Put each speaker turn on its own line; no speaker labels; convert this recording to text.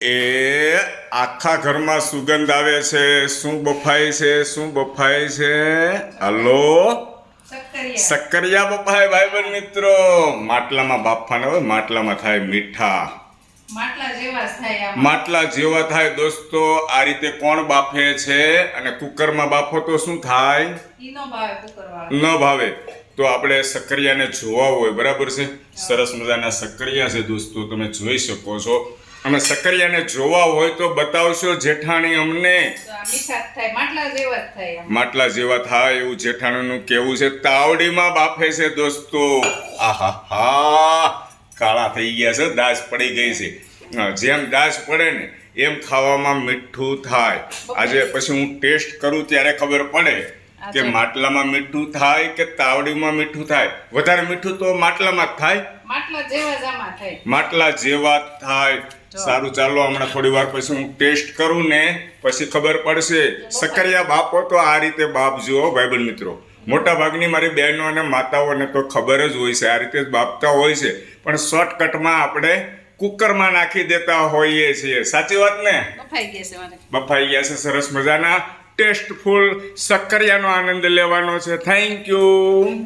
એ આખા ઘરમાં સુગંધ આવે છે. શું બફાય છે? શું બફાય છે? હલો, સક્કરિયા બફાય ભાઈબંધ મિત્રો. માટલામાં બાફવાના હોય, માટલામાં થાય મીઠા, માટલા જેવા થાય દોસ્તો. આ રીતે કોણ બાફે છે? અને કુકરમાં બાફો તો શું થાય? ન ભાવે. તો આપણે સક્કરિયાને જોવા હોય, બરાબર છે. સરસ મજાના સક્કરિયા છે દોસ્તો, તમે જોઈ શકો છો. અમે સક્કરિયાને જોવા હોય તો બતાવશો જેઠાણી અમને? માટલા જેવા થાય એવું જેઠાણીનું કેવું છે. તાવડીમાં બાફે છે દોસ્તો. આહા હા, કાળા થઈ ગયા છે, દાજ પડી ગઈ છે. જેમ દાજ પડે ને એમ ખાવામાં મીઠું થાય. આજે પછી હું ટેસ્ટ કરું ત્યારે ખબર પડે કે માટલામાં મીઠું થાય કે તાવડીમાં મીઠું થાય. વધારે મીઠું તો માટલામાં જ થાય, માટલા જેવા થાય. સારું, ચાલો હમણાં થોડી વાર પછી હું ટેસ્ટ કરું ને પછી ખબર પડશે. સક્કરિયા બાફો તો આ રીતે બાફજો ભાઈબંધ મિત્રો. મોટા ભાગની મારી બહેનો અને માતાઓને તો ખબર જ હોય છે, આ રીતે જ બાફતા હોય છે. પણ શોર્ટકટમાં આપણે કુકરમાં નાખી દેતા હોઈએ છીએ. સાચી વાત ને? બફાઈ ગયા છે સરસ મજાના. ટેસ્ટફુલ સક્કરિયાનો આનંદ લેવાનો છે. Thank you.